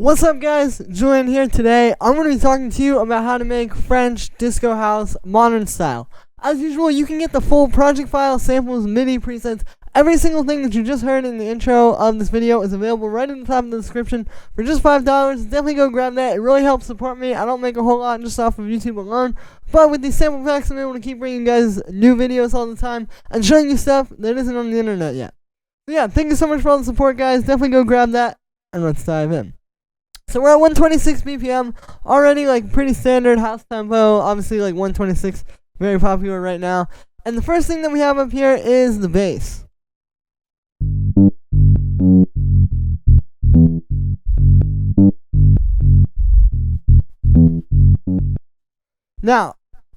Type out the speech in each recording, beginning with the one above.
What's up guys, Julian here. Today I'm going to be talking to you about how to make French disco house modern style. As usual, you can get the full project file, samples, MIDI presets, every single thing that you just heard in the intro of this video is available right at the top of the description for just $5. Definitely go grab that. It really helps support me. I don't make a whole lot just off of YouTube alone, but with these sample packs I'm able to keep bringing you guys new videos all the time and showing you stuff that isn't on the internet yet. So yeah, thank you so much for all the support guys. Definitely go grab that and let's dive in. So we're at 126 BPM, already like pretty standard house tempo, obviously like 126, very popular right now. And the first thing that we have up here is the bass. Now,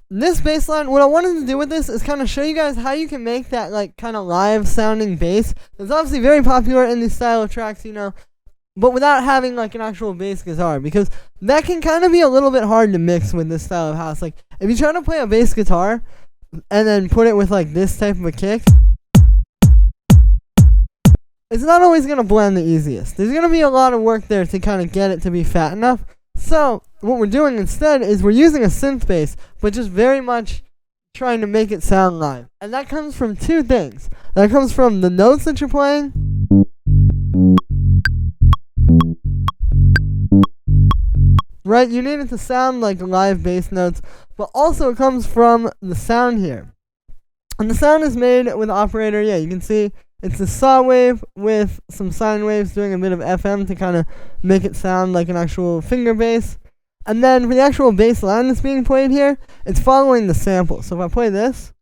this bass line, what I wanted to do with this is kind of show you guys how you can make that like kind of live sounding bass. It's obviously very popular in these style of tracks, you know, but without having like an actual bass guitar, because that can kind of be a little bit hard to mix with this style of house. Like if you try to play a bass guitar and then put it with like this type of a kick, it's not always going to blend the easiest. There's going to be a lot of work there to kind of get it to be fat enough. So what we're doing instead is we're using a synth bass, but just very much trying to make it sound live. And that comes from two things. That comes from the notes that you're playing, right? You need it to sound like live bass notes, but also it comes from the sound here. And the sound is made with operator, yeah, you can see it's a saw wave with some sine waves doing a bit of FM to kind of make it sound like an actual finger bass. And then for the actual bass line that's being played here, it's following the sample. So if I play this,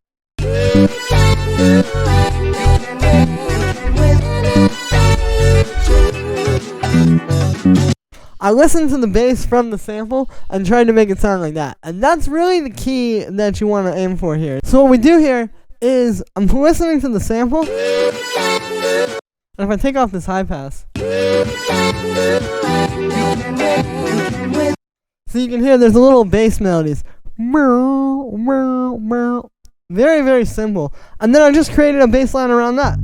I listened to the bass from the sample and tried to make it sound like that. And that's really the key that you want to aim for here. So what we do here is I'm listening to the sample, and if I take off this high pass, so you can hear there's a little bass melodies. Very, very simple. And then I just created a bass line around that.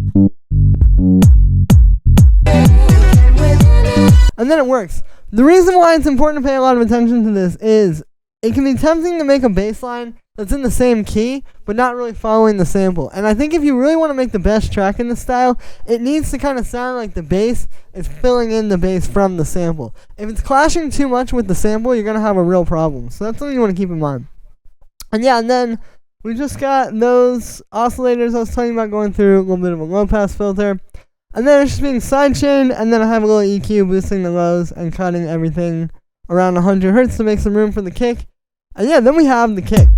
And then it works. The reason why it's important to pay a lot of attention to this is it can be tempting to make a bass line that's in the same key, but not really following the sample. And I think if you really want to make the best track in this style, it needs to kind of sound like the bass is filling in the bass from the sample. If it's clashing too much with the sample, you're going to have a real problem. So that's something you want to keep in mind. And yeah, and then we just got those oscillators I was talking about going through, a little bit of a low pass filter. And then it's just being sidechained, and then I have a little EQ boosting the lows and cutting everything around 100 Hertz to make some room for the kick. And yeah, then we have the kick.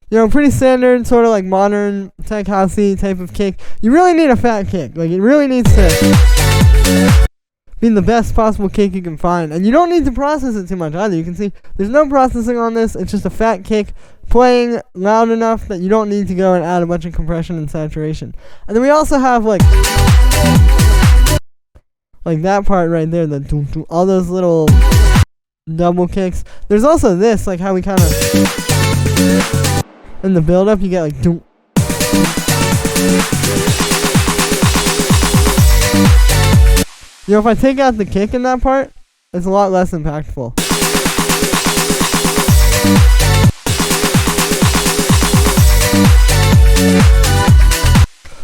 You know, pretty standard, sort of like modern tech housey type of kick. You really need a fat kick. Like, it really needs to be the best possible kick you can find. And you don't need to process it too much either. You can see there's no processing on this. It's just a fat kick playing loud enough that you don't need to go and add a bunch of compression and saturation. And then we also have like that part right there, the all those little double kicks. There's also this, like how we kind of in the build up you get like doom. You know, if I take out the kick in that part, it's a lot less impactful.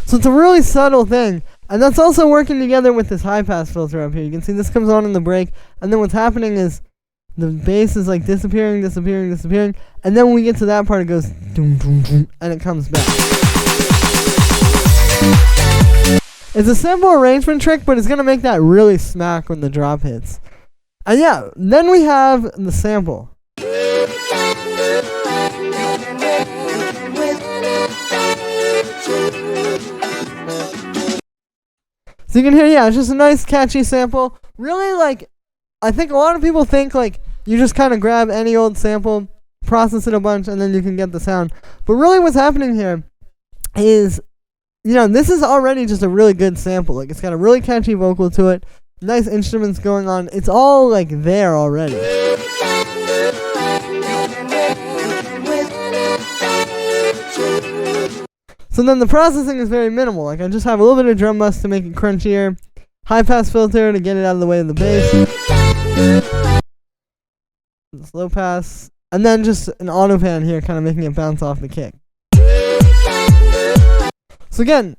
So it's a really subtle thing, and that's also working together with this high pass filter up here. You can see this comes on in the break, and then what's happening is the bass is like disappearing, and then when we get to that part it goes doom, doom, doom, and it comes back. It's a simple arrangement trick, but it's going to make that really smack when the drop hits. And yeah, then we have the sample. So you can hear, yeah, it's just a nice catchy sample. Really, like, I think a lot of people think like you just kind of grab any old sample, process it a bunch, and then you can get the sound. But really what's happening here is, you know, this is already just a really good sample. Like, it's got a really catchy vocal to it, nice instruments going on. It's all like there already. So then the processing is very minimal. Like, I just have a little bit of drum bus to make it crunchier. high pass filter to get it out of the way of the bass, slow pass, and then just an auto pan here, kind of making it bounce off the kick. So again,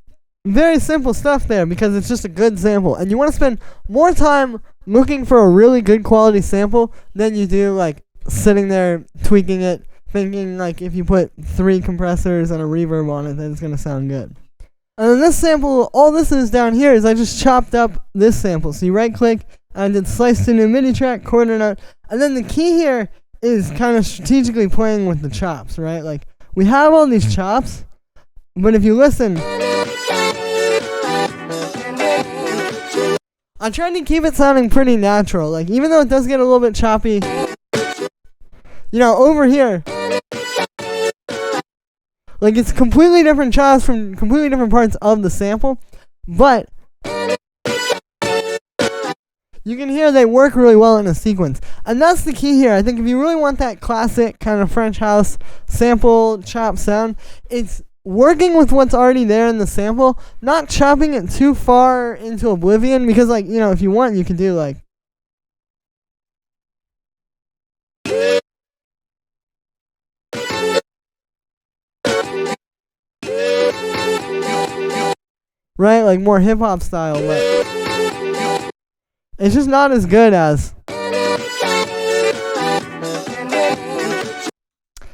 very simple stuff there because it's just a good sample, and you want to spend more time looking for a really good quality sample than you do like sitting there tweaking it, thinking like if you put 3 compressors and a reverb on it, then it's gonna sound good. And then this sample, all this is down here is I just chopped up this sample. So you right click and I did slice to new MIDI track, quarter note, and then the key here is kind of strategically playing with the chops, right? Like we have all these chops, but if you listen, I tried to keep it sounding pretty natural. Like even though it does get a little bit choppy, you know, over here, like it's completely different chops from completely different parts of the sample, but you can hear they work really well in a sequence. And that's the key here. I think if you really want that classic kind of French house sample chop sound, it's working with what's already there in the sample, not chopping it too far into oblivion, because like, you know, if you want, you can do like right, like more hip hop style, but it's just not as good as.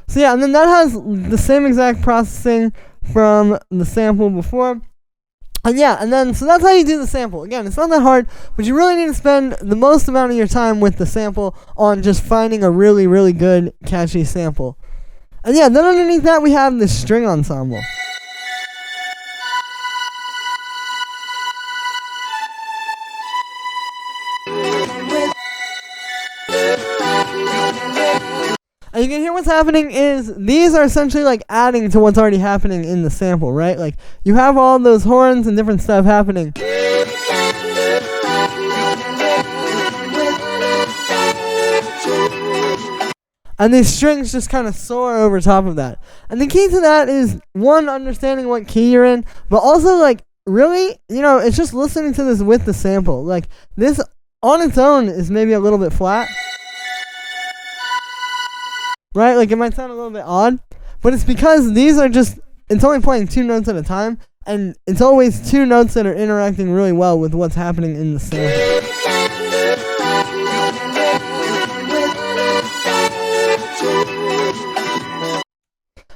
So yeah, and then that has the same exact processing from the sample before. And yeah, and then, so that's how you do the sample. Again, it's not that hard, but you really need to spend the most amount of your time with the sample on just finding a really, really good, catchy sample. And yeah, then underneath that we have the string ensemble. And you can hear what's happening is these are essentially like adding to what's already happening in the sample, right? Like you have all those horns and different stuff happening. And these strings just kind of soar over top of that. And the key to that is, one, understanding what key you're in, but also like really, you know, it's just listening to this with the sample. Like this on its own is maybe a little bit flat. Right? Like it might sound a little bit odd, but it's because these are just, it's only playing 2 notes at a time, and it's always 2 notes that are interacting really well with what's happening in the sample.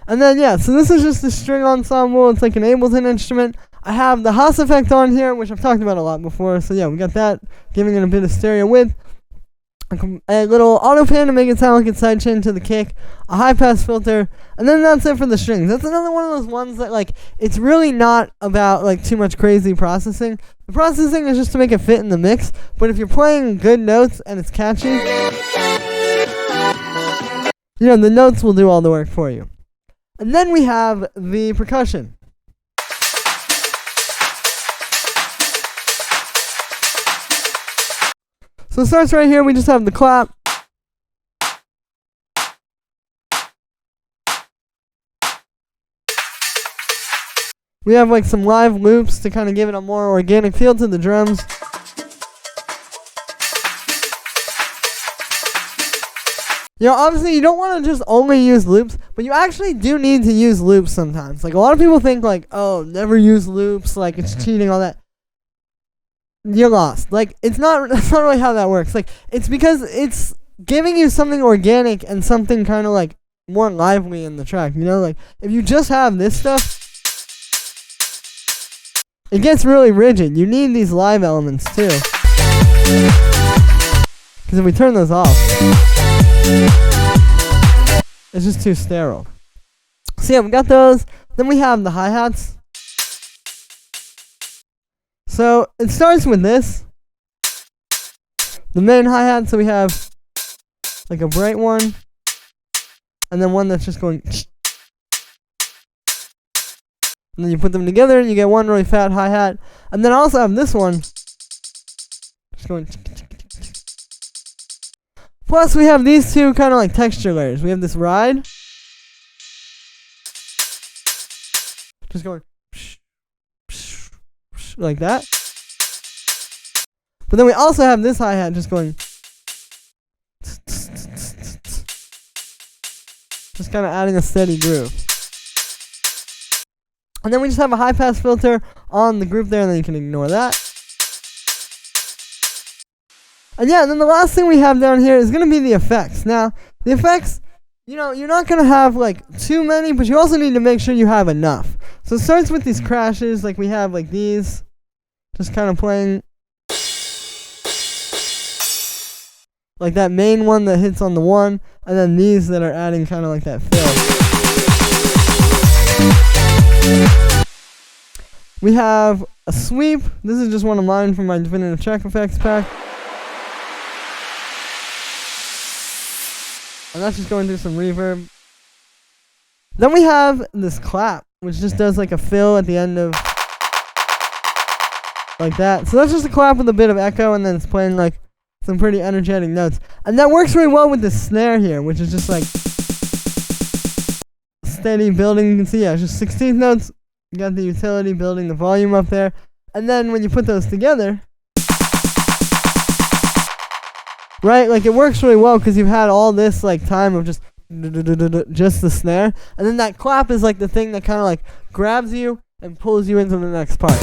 And then yeah, so this is just the string ensemble. It's like an Ableton instrument. I have the Haas effect on here, which I've talked about a lot before. So yeah, we got that, giving it a bit of stereo width. A little auto pan to make it sound like it's sidechained to the kick, a high pass filter, and then that's it for the strings. That's another one of those ones that like it's really not about like too much crazy processing. The processing is just to make it fit in the mix, but if you're playing good notes and it's catchy, you know, the notes will do all the work for you. And then we have the percussion. So it starts right here. We just have the clap. We have like some live loops to kind of give it a more organic feel to the drums. You know, obviously you don't want to just only use loops, but you actually do need to use loops sometimes. Like a lot of people think like, oh, never use loops, like it's cheating, all that. You're lost. Like that's not really how that works. Like it's because it's giving you something organic and something kind of like more lively in the track, you know? Like if you just have this stuff, it gets really rigid. You need these live elements too. Because if we turn those off, it's just too sterile. So yeah, we got those. Then we have the hi-hats. So it starts with this, the main hi-hat. So we have like a bright one, and then one that's just going, and then you put them together and you get one really fat hi-hat. And then I also have this one, just going. Plus we have these two kind of like texture layers. We have this ride, just going like that. But then we also have this hi-hat just going, just kind of adding a steady groove. And then we just have a high-pass filter on the group there, and then you can ignore that. And yeah, and then the last thing we have down here is going to be the effects. Now, the effects, you know, you're not going to have like too many, but you also need to make sure you have enough. So it starts with these crashes, like we have like these, just kind of playing. Like that main one that hits on the one, and then these that are adding kind of like that fill. We have a sweep. This is just one of mine from my definitive track effects pack. And that's just going through some reverb. Then we have this clap, which just does like a fill at the end of like that. So that's just a clap with a bit of echo, and then it's playing like some pretty energetic notes. And that works really well with the snare here, which is just like steady building. You can see, yeah, it's just 16th notes. You got the utility building the volume up there. And then when you put those together, right, like it works really well because you've had all this like time of just the snare. And then that clap is like the thing that kind of like grabs you and pulls you into the next part.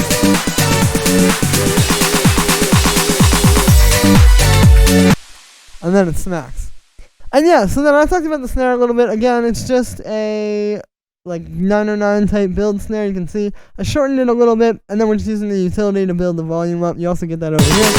And then it smacks. And yeah, so then I talked about the snare a little bit. Again, it's just a like 909 type build snare. You can see I shortened it a little bit, and then we're just using the utility to build the volume up. You also get that over here.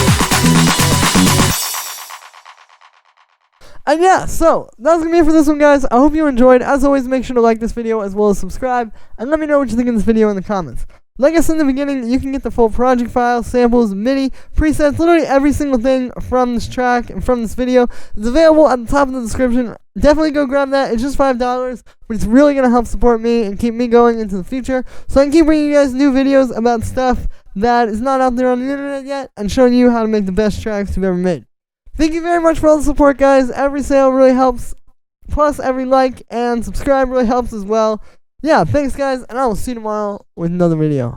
And yeah, so that's gonna be it for this one, guys. I hope you enjoyed. As always, make sure to like this video as well as subscribe, and let me know what you think of this video in the comments. Like I said in the beginning, you can get the full project file, samples, MIDI, presets, literally every single thing from this track and from this video is available at the top of the description. Definitely go grab that. It's just $5, but it's really going to help support me and keep me going into the future, so I can keep bringing you guys new videos about stuff that is not out there on the internet yet, and showing you how to make the best tracks you've ever made. Thank you very much for all the support, guys. Every sale really helps, plus every like and subscribe really helps as well. Yeah, thanks guys, and I will see you tomorrow with another video.